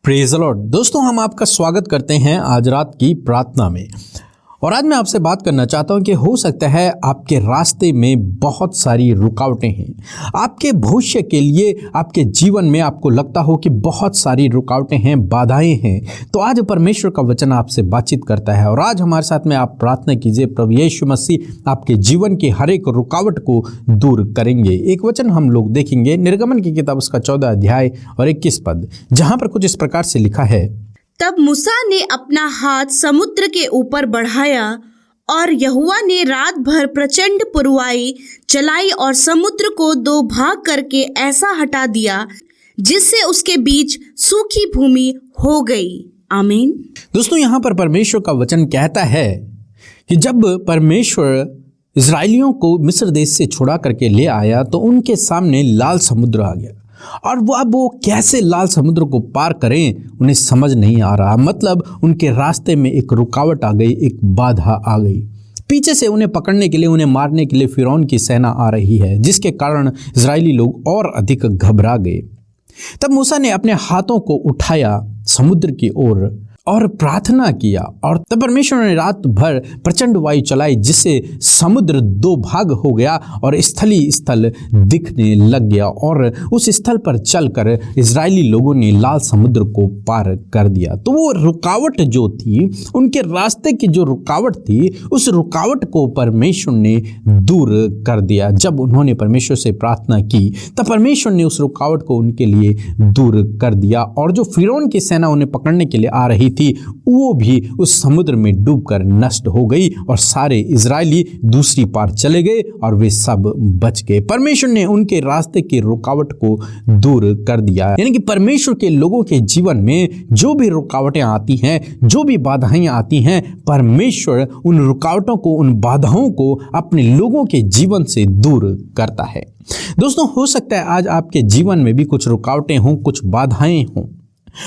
Praise the Lord. दोस्तों, हम आपका स्वागत करते हैं आज रात की प्रार्थना में। और आज मैं आपसे बात करना चाहता हूं कि हो सकता है आपके रास्ते में बहुत सारी रुकावटें हैं। आपके भविष्य के लिए, आपके जीवन में आपको लगता हो कि बहुत सारी रुकावटें हैं, बाधाएं हैं। तो आज परमेश्वर का वचन आपसे बातचीत करता है और आज हमारे साथ में आप प्रार्थना कीजिए। प्रभु यीशु मसीह आपके जीवन की हर एक रुकावट को दूर करेंगे। एक वचन हम लोग देखेंगे निर्गमन की किताब उसका 14 अध्याय और 21 पद, जहां पर कुछ इस प्रकार से लिखा है। तब मूसा ने अपना हाथ समुद्र के ऊपर बढ़ाया और यहोवा ने रात भर प्रचंड पुरवाई चलाई और समुद्र को दो भाग करके ऐसा हटा दिया जिससे उसके बीच सूखी भूमि हो गई। आमीन। दोस्तों, यहाँ पर परमेश्वर का वचन कहता है कि जब परमेश्वर इजराइलियों को मिस्र देश से छुड़ा करके ले आया तो उनके सामने लाल समुद्र आ गया और वो कैसे लाल समुद्र को पार करें उन्हें समझ नहीं आ रहा। मतलब उनके रास्ते में एक रुकावट आ गई, एक बाधा आ गई। पीछे से उन्हें पकड़ने के लिए, उन्हें मारने के लिए फिरौन की सेना आ रही है, जिसके कारण इजरायली लोग और अधिक घबरा गए। तब मूसा ने अपने हाथों को उठाया समुद्र की ओर और प्रार्थना किया और तब परमेश्वर ने रात भर प्रचंड वायु चलाई जिससे समुद्र दो भाग हो गया और स्थली स्थल दिखने लग गया और उस स्थल पर चलकर इजरायली लोगों ने लाल समुद्र को पार कर दिया। तो वो रुकावट जो थी, उनके रास्ते की जो रुकावट थी, उस रुकावट को परमेश्वर ने दूर कर दिया। जब उन्होंने परमेश्वर से प्रार्थना की तब परमेश्वर ने उस रुकावट को उनके लिए दूर कर दिया और जो फिरौन की सेना उन्हें पकड़ने के लिए आ रही थी वो भी उस समुद्र में डूबकर नष्ट हो गई और सारे इजरायली दूसरी पार चले गए और वे सब बच गए। परमेश्वर ने उनके रास्ते की रुकावट को दूर कर दिया। यानी कि परमेश्वर के लोगों के जीवन में जो भी रुकावटें आती हैं, जो भी बाधाएं आती हैं, परमेश्वर उन रुकावटों को, उन बाधाओं को अपने लोगों के जीवन से दूर करता है। दोस्तों, हो सकता है आज आपके जीवन में भी कुछ रुकावटें हों, कुछ बाधाएं हों।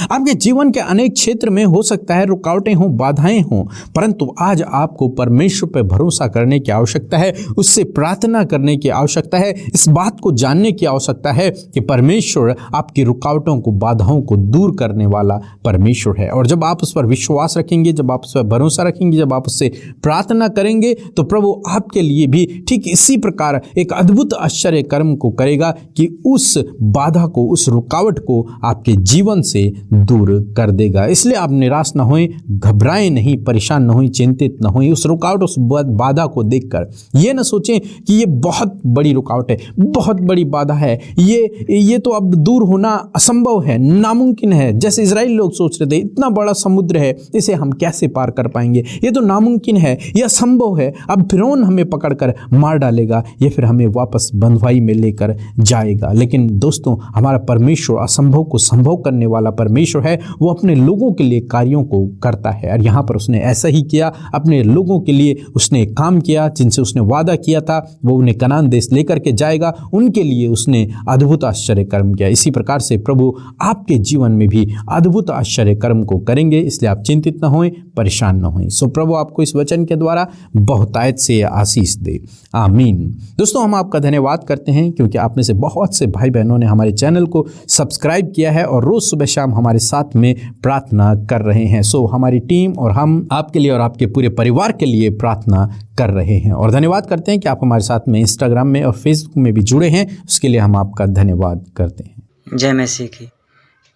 आपके जीवन के अनेक क्षेत्र में हो सकता है रुकावटें हों, बाधाएं हों, परंतु आज आपको परमेश्वर पर भरोसा करने की आवश्यकता है, उससे प्रार्थना करने की आवश्यकता है, इस बात को जानने की आवश्यकता है कि परमेश्वर आपकी रुकावटों को, बाधाओं को दूर करने वाला परमेश्वर है। और जब आप उस पर विश्वास रखेंगे, जब आप उस पर भरोसा रखेंगे, जब आप उससे प्रार्थना करेंगे तो प्रभु आपके लिए भी ठीक इसी प्रकार एक अद्भुत आश्चर्य कर्म को करेगा कि उस बाधा को, उस रुकावट को आपके जीवन से दूर कर देगा। इसलिए आप निराश न होएं, घबराएं नहीं, परेशान न होएं, चिंतित न होएं। उस रुकावट, उस बाधा को देखकर ये न सोचें कि ये बहुत बड़ी रुकावट है, बहुत बड़ी बाधा है, ये तो अब दूर होना असंभव है, नामुमकिन है। जैसे इजराइल लोग सोच रहे थे, इतना बड़ा समुद्र है, इसे हम कैसे पार कर पाएंगे, ये तो नामुमकिन है, ये असंभव है, अब फिरौन हमें पकड़कर मार डालेगा, ये फिर हमें वापस बंधुआई में लेकर जाएगा। लेकिन दोस्तों, हमारा परमेश्वर असंभव को संभव करने वाला परमेश्वर है। वो अपने लोगों के लिए कार्यों को करता है और यहाँ पर उसने ऐसा ही किया। अपने लोगों के लिए उसने काम किया, जिनसे उसने वादा किया था वो उन्हें कनान देश लेकर के जाएगा, उनके लिए उसने अद्भुत आश्चर्य कर्म किया। इसी प्रकार से प्रभु आपके जीवन में भी अद्भुत आश्चर्य कर्म को करेंगे। इसलिए आप चिंतित न होएं, परेशान न होएं। सो प्रभु आपको इस वचन के द्वारा बहुतायत से आशीष दे। आमीन। दोस्तों, हम आपका धन्यवाद करते हैं क्योंकि आप में से बहुत से भाई बहनों ने हमारे चैनल को सब्सक्राइब किया है और रोज सुबह शाम हमारे साथ में प्रार्थना कर रहे हैं। सो हमारी टीम और हम आपके लिए और आपके पूरे परिवार के लिए प्रार्थना कर रहे हैं और धन्यवाद करते हैं कि आप हमारे साथ में इंस्टाग्राम में और फेसबुक में भी जुड़े हैं। उसके लिए हम आपका धन्यवाद करते हैं। जय मसीह की।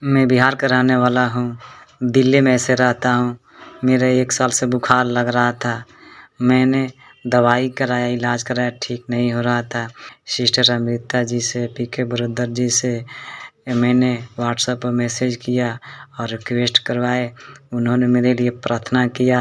मैं बिहार का रहने वाला हूँ, दिल्ली में ऐसे रहता हूँ। मेरे 1 साल से बुखार लग रहा था, मैंने दवाई कराया, इलाज कराया, ठीक नहीं हो रहा था। सिस्टर अमृता जी से, पीके ब्रदर जी से मैंने व्हाट्सएप पर मैसेज किया और रिक्वेस्ट करवाए, उन्होंने मेरे लिए प्रार्थना किया।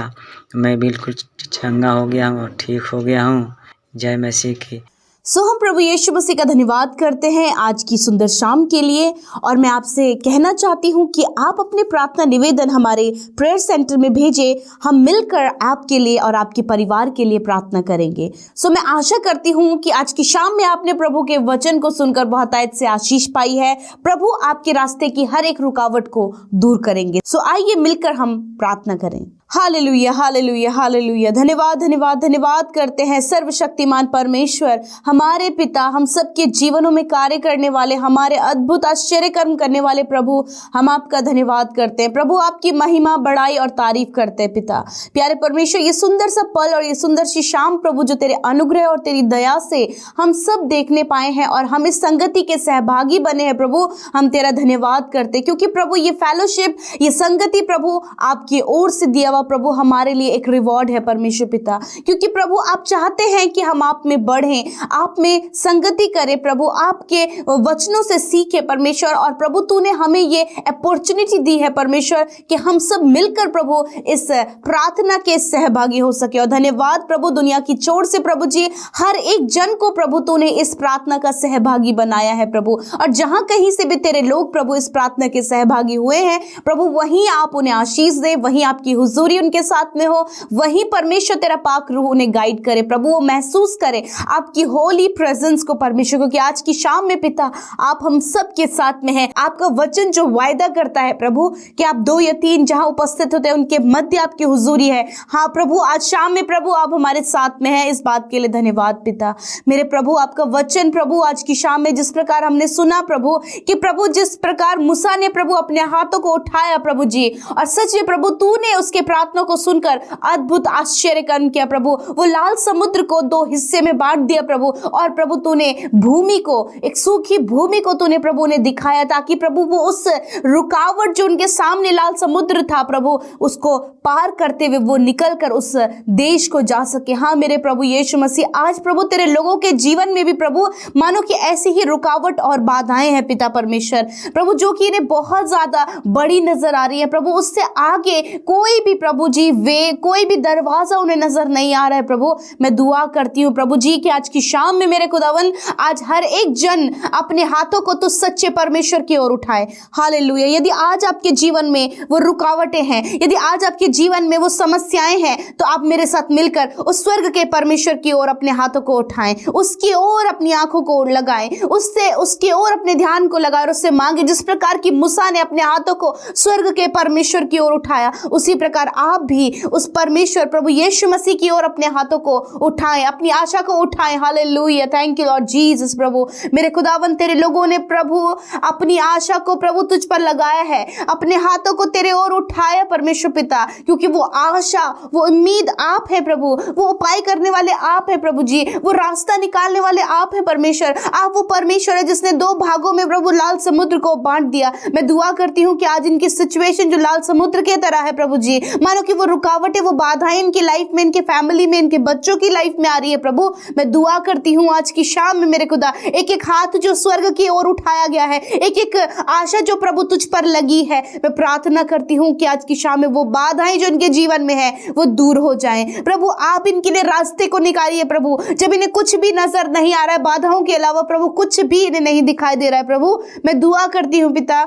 मैं बिल्कुल चंगा हो गया हूँ और ठीक हो गया हूँ। जय मसीह की। हम प्रभु यीशु मसीह का धन्यवाद करते हैं आज की सुंदर शाम के लिए। और मैं आपसे कहना चाहती हूं कि आप अपने प्रार्थना निवेदन हमारे प्रेयर सेंटर में भेजें, हम मिलकर आपके लिए और आपके परिवार के लिए प्रार्थना करेंगे। मैं आशा करती हूं कि आज की शाम में आपने प्रभु के वचन को सुनकर बहुतायत से आशीष पाई है। प्रभु आपके रास्ते की हर एक रुकावट को दूर करेंगे। आइए मिलकर हम प्रार्थना करें। Hallelujah, hallelujah, hallelujah. धन्यवाद, धन्यवाद, धन्यवाद करते हैं सर्वशक्तिमान परमेश्वर, हमारे पिता, हम सबके जीवनों में कार्य करने वाले, हमारे अद्भुत आश्चर्य कर्म करने वाले प्रभु, हम आपका धन्यवाद करते हैं प्रभु, आपकी महिमा, बड़ाई और तारीफ करते हैं पिता। प्यारे परमेश्वर, ये सुंदर सा पल और ये सुंदर सी शाम प्रभु, जो तेरे अनुग्रह और तेरी दया से हम सब देखने पाए हैं और हम इस संगति के सहभागी बने हैं प्रभु, हम तेरा धन्यवाद करते हैं, क्योंकि प्रभु ये फेलोशिप, ये संगति प्रभु आपकी ओर से दिया हुआ प्रभु हमारे लिए एक रिवॉर्ड है परमेश्वर पिता, क्योंकि प्रभु आप चाहते हैं कि हम आप में बढ़ें, आप में संगति करें प्रभु, आपके वचनों से सीखे परमेश्वर। और प्रभु तूने हमें ये अपॉर्चुनिटी दी है परमेश्वर कि हम सब मिलकर प्रभु इस प्रार्थना के सहभागी हो सके। और धन्यवाद प्रभु, दुनिया की चोर से प्रभु जी हर एक जन को प्रभु तूने इस प्रार्थना का सहभागी बनाया है प्रभु, और जहां कहीं से भी तेरे लोग प्रभु इस प्रार्थना के सहभागी हुए हैं प्रभु, वहीं आप उन्हें आशीष दे, वहीं आपकी हुजूरी उनके साथ में हो, वहीं परमेश्वर तेरा पाक रूह उन्हें गाइड करे प्रभु, वो महसूस करे आपकी होली प्रेजेंस को परमेश्वर, क्योंकि आज की शाम में पिता आप हम सब के साथ में हैं। आपका वचन जो वायदा करता है प्रभु कि आप 2 या 3 जहां उपस्थित होते हैं उनके मध्य आपकी हुजूरी है। हाँ प्रभु, आज शाम में प्रभु आप हमारे साथ में हैं, इस बात के लिए धन्यवाद पिता। मेरे प्रभु, आपका वचन प्रभु आज की शाम में जिस प्रकार हमने सुना प्रभु, कि प्रभु जिस प्रकार मूसा ने प्रभु अपने हाथों को उठाया प्रभु जी, और सच में प्रभु तूने उसके प्रार्थना को सुनकर अद्भुत आश्चर्य कर्म किया प्रभु, वो लाल समुद्र को 2 हिस्से में बांट दिया प्रभु, और प्रभु तूने भूमि को, एक सूखी भूमि को तूने प्रभु ने दिखाया, ताकि प्रभु वो उस रुकावट जो उनके सामने लाल समुद्र था प्रभु, उसको पार करते हुए वो निकल कर उस देश को जा सके। हाँ मेरे प्रभु यीशु मसीह, आज प्रभु तेरे लोगों के जीवन में भी प्रभु मानो कि ऐसी ही रुकावट और बाधाएं हैं पिता परमेश्वर प्रभु, जो कि इन्हें बहुत ज्यादा बड़ी नजर आ रही है प्रभु, उससे आगे कोई भी प्रभु जी कोई भी दरवाजा उन्हें नजर नहीं आ रहा है प्रभु। मैं दुआ करती हूँ प्रभु जी कि आज की शाम में मेरे खुदावन, आज हर एक जन अपने हाथों को तो सच्चे परमेश्वर की ओर उठाए। हालेलुया। यदि आज आपके जीवन में वो रुकावटें हैं, यदि आज आपके जीवन में वो समस्याएं हैं, तो आप मेरे साथ मिलकर उस स्वर्ग के परमेश्वर की ओर अपने हाथों को उठाएं, उसकी ओर अपनी आंखों को लगाएं, उससे उसकी ओर अपने ध्यान को लगाएं और उससे मांगे, जिस प्रकार की मूसा ने अपने हाथों को स्वर्ग के परमेश्वर की ओर उठाया, उसी प्रकार आप भी उस परमेश्वर प्रभु यीशु मसीह की ओर अपने हाथों को उठाएं, अपनी आशा को उठाएं। Hallelujah. Thank you Lord Jesus. प्रभु मेरे खुदावन, तेरे लोगों ने प्रभु अपनी आशा को प्रभु तुझ पर लगाया है, अपने हाथों को तेरे ओर उठाया परमेश्वर पिता, क्योंकि वो आशा, वो उम्मीद आप है प्रभु, वो उपाय करने वाले आप है प्रभु जी, वो रास्ता निकालने वाले आप है परमेश्वर। आप वो परमेश्वर है जिसने 2 भागों में प्रभु लाल समुद्र को बांट दिया। मैं दुआ करती हूँ कि आज इनकी सिचुएशन जो लाल समुद्र के तरह है प्रभु जी, मानो कि वो रुकावटें, वो बाधाएं इनकी लाइफ में, इनके फैमिली में, इनके बच्चों की लाइफ में आ रही है प्रभु, मैं दुआ करती हूँ आज की शाम में मेरे खुदा, एक एक हाथ जो स्वर्ग की ओर उठाया गया है, एक एक आशा जो प्रभु तुझ पर लगी है, मैं प्रार्थना करती हूँ कि आज की शाम में वो बाधाएं जो इनके जीवन में है वो दूर हो जाएं प्रभु। आप इनके लिए रास्ते को निकालिए प्रभु, जब इन्हें कुछ भी नजर नहीं आ रहा है, बाधाओं के अलावा प्रभु कुछ भी इन्हें नहीं दिखाई दे रहा है प्रभु, मैं दुआ करती हूँ पिता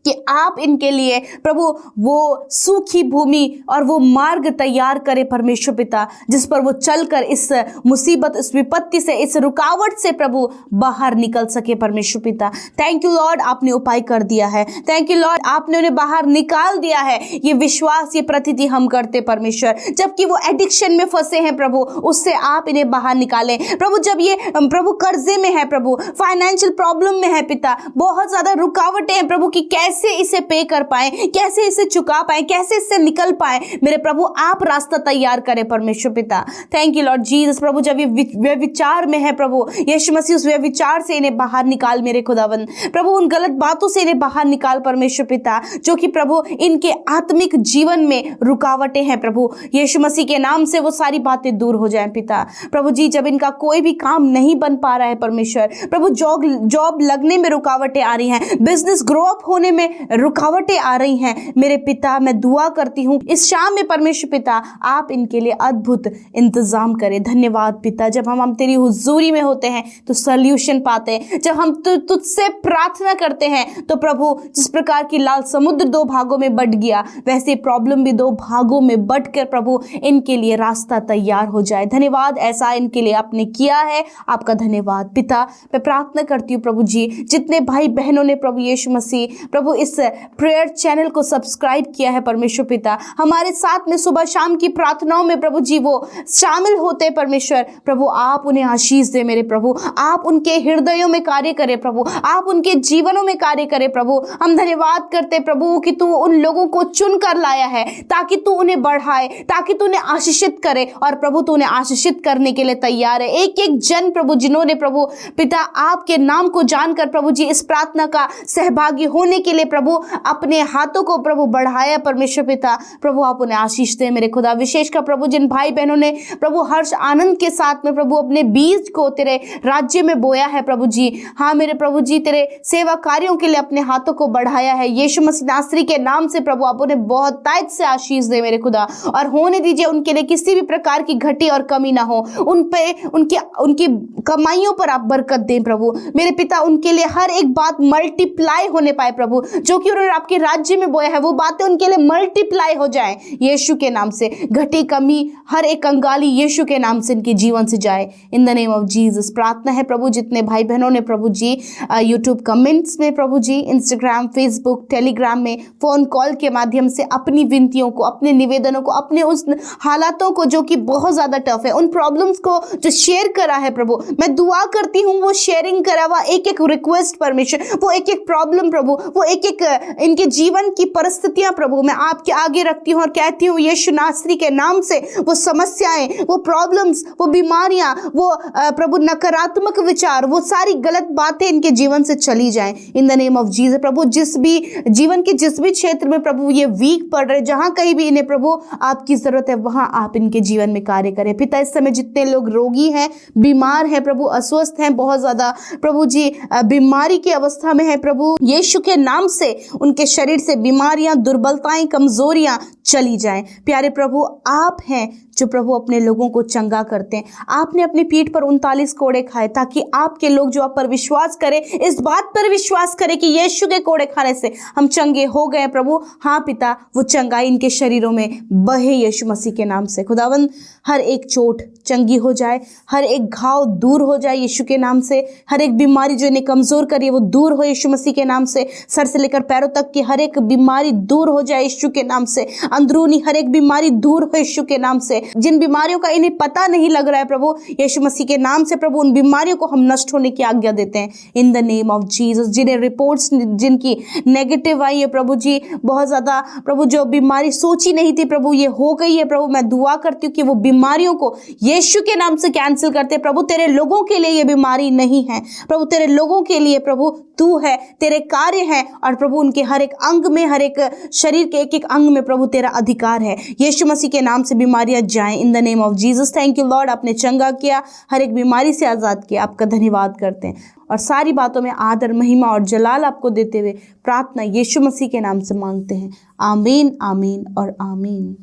कि आप इनके लिए प्रभु वो सूखी भूमि और वो मार्ग तैयार करें परमेश्वर पिता, जिस पर वो चलकर इस मुसीबत, इस विपत्ति से, इस रुकावट से प्रभु बाहर निकल सके परमेश्वर पिता। थैंक यू लॉर्ड, आपने उपाय कर दिया है। थैंक यू लॉर्ड, आपने उन्हें बाहर निकाल दिया है। ये विश्वास, ये प्रतीति हम करते परमेश्वर, जबकि वो एडिक्शन में फंसे हैं प्रभु, उससे आप इन्हें बाहर निकालें प्रभु। जब ये प्रभु कर्जे में है प्रभु, फाइनेंशियल प्रॉब्लम में है पिता, बहुत ज्यादा रुकावटें हैं प्रभु कि कैसे इसे पे कर पाए, कैसे इसे चुका पाए, कैसे इससे निकल पाए, मेरे प्रभु आप रास्ता तैयार करें परमेश्वर पिता। Thank you Lord Jesus. प्रभु जब ये विचार में है प्रभु यीशु मसीह, उस विचार से इन्हें बाहर निकाल मेरे खुदावन प्रभु, उन गलत बातों से इन्हें बाहर निकाल परमेश्वर पिता, जो कि प्रभु इनके आत्मिक जीवन में रुकावटें हैं प्रभु, यीशु मसीह के नाम से वो सारी बातें दूर हो जाएं पिता। प्रभु जी जब इनका कोई भी काम नहीं बन पा रहा है परमेश्वर प्रभु, जॉब लगने में रुकावटें आ रही हैं, बिजनेस ग्रो अप होने में रुकावटें आ रही हैं मेरे पिता, मैं दुआ करती हूँ इस शाम में परमेश्वर पिता आप इनके लिए अद्भुत इंतजाम करें। धन्यवाद पिता, जब हम तेरी हुजूरी में होते हैं तो सॉल्यूशन पाते हैं, जब हम तुझसे प्रार्थना करते हैं तो प्रभु जिस प्रकार की लाल समुद्र 2 भागों में बट गया, वैसे प्रॉब्लम भी 2 भागों में बट कर प्रभु इनके लिए रास्ता तैयार हो जाए। धन्यवाद, ऐसा इनके लिए आपने किया है, आपका धन्यवाद पिता। मैं प्रार्थना करती हूँ प्रभु जी, जितने भाई बहनों ने प्रभु यीशु मसीह प्रभु प्रभु इस प्रेयर चैनल को सब्सक्राइब किया है परमेश्वर पिता, हमारे साथ में सुबह शाम की प्रार्थनाओं में प्रभु जी वो शामिल होते हैं परमेश्वर। प्रभु आप उन्हें आशीष दे मेरे प्रभु, आप उनके हृदयों में कार्य करें प्रभु, आप उनके जीवनों में कार्य करें प्रभु। हम धन्यवाद करते प्रभु कि तू उन लोगों को चुन कर लाया है ताकि तू उन्हें बढ़ाए, ताकि तू उन्हें आशीषित करे, और प्रभु तू उन्हें आशीषित करने के लिए तैयार है। एक एक जन प्रभु जिन्होंने प्रभु पिता आपके नाम को जानकर प्रभु जी इस प्रार्थना का सहभागी होने के लिए प्रभु अपने हाथों को प्रभु बढ़ाया परमेश्वर पिता, प्रभु आप उन्हें आशीष दे मेरे खुदा। विशेषकर प्रभु जिन भाई बहनों ने प्रभु हर्ष आनंद के साथ में प्रभु अपने बीज को तेरे राज्य में बोया है प्रभु जी, हाँ मेरे प्रभु जी तेरे सेवा कार्यों के लिए अपने हाथों को बढ़ाया है, यीशु मसीह नासरी के नाम से प्रभु आप उन्हें बहुत तायत से आशीष दे मेरे खुदा। और होने दीजिए उनके लिए किसी भी प्रकार की घटी और कमी ना हो, उन पे उनकी कमाइयों पर आप बरकत दें प्रभु मेरे पिता, उनके लिए हर एक बात मल्टीप्लाई होने पाए प्रभु, जो कि उन्होंने आपके राज्य में बोया है वो बातें उनके लिए मल्टीप्लाई हो जाए यीशु के नाम से। घटी कमी हर एक कंगाली यीशु के नाम से इनके जीवन से जाए इन द नेम ऑफ जीसस। प्रार्थना है प्रभु जितने भाई बहनों ने प्रभु जी यूट्यूब कमेंट्स में प्रभु जी, इंस्टाग्राम, फेसबुक, टेलीग्राम में, फोन कॉल के माध्यम से अपनी विनतियों को, अपने निवेदनों को, अपने उस हालातों को जो कि बहुत ज़्यादा टफ है, उन प्रॉब्लम्स को जो शेयर करा है प्रभु, मैं दुआ करती हूँ वो शेयरिंग करा हुआ एक एक रिक्वेस्ट परमेश्वर, वो एक एक प्रॉब्लम प्रभु, वो एक एक इनके जीवन की परिस्थितियां प्रभु मैं आपके आगे रखती हूँ और कहती हूँ यीशु नासरी के नाम से वो समस्याएं, वो प्रॉब्लम्स, वो बीमारियां, वो प्रभु नकारात्मक विचार, वो सारी गलत बातें इनके जीवन से चली जाएं in the name of Jesus. प्रभु जिस भी जीवन के जिस भी क्षेत्र में प्रभु ये वीक पड़ रहे, जहां कहीं भी इन्हें प्रभु आपकी जरूरत है वहां आप इनके जीवन में कार्य करें पिता। इस समय जितने लोग रोगी हैं, बीमार हैं प्रभु, अस्वस्थ हैं, बहुत ज्यादा प्रभु जी बीमारी की अवस्था में है प्रभु, यीशु के नाम से उनके शरीर से बीमारियां, दुर्बलताएं, कमजोरियां चली जाएं। प्यारे प्रभु आप हैं जो प्रभु अपने लोगों को चंगा करते हैं। आपने अपनी पीठ पर 39 कोड़े खाए ताकि आपके लोग जो आप पर विश्वास करें, इस बात पर विश्वास करें कि यीशु के कोड़े खाने से हम चंगे हो गए प्रभु। हाँ पिता, वो चंगाई इनके शरीरों में बहे यीशु मसीह के नाम से। खुदावंद हर एक चोट चंगी हो जाए, हर एक घाव दूर हो जाए यीशु के नाम से, हर एक बीमारी जो इन्हें कमजोर करी वो दूर हो यीशु मसीह के नाम से, सर से लेकर पैरों तक की हर एक बीमारी दूर हो जाए यीशु के नाम से, अंदरूनी हर एक बीमारी दूर हो यीशु के नाम से। जिन बीमारियों का इन्हें पता नहीं लग रहा है प्रभु, यीशु मसीह के नाम से प्रभु उन बीमारियों को हम नष्ट होने की आज्ञा देते हैं इन द नेम ऑफ जीसस। जिन्हें रिपोर्ट्स जिनकी नेगेटिव आई है प्रभु जी, बहुत ज्यादा प्रभु जो बीमारी सोची नहीं थी प्रभु ये हो गई है प्रभु, मैं दुआ करती हूँ कि वो बीमारियों को यीशु के नाम से कैंसिल करते प्रभु। तेरे लोगों के लिए ये बीमारी नहीं है प्रभु, तेरे लोगों के लिए प्रभु तू है, तेरे कार्य है, और प्रभु उनके हर एक अंग में, हर एक शरीर के एक एक अंग में प्रभु तेरा अधिकार है। यीशु मसीह के नाम से बीमारियां जाएं in the name of Jesus. Thank you Lord, आपने चंगा किया, हर एक बीमारी से आज़ाद किया, आपका धन्यवाद करते हैं और सारी बातों में आदर, महिमा और जलाल आपको देते हुए प्रार्थना यीशु मसीह के नाम से मांगते हैं। आमीन, आमीन और आमीन।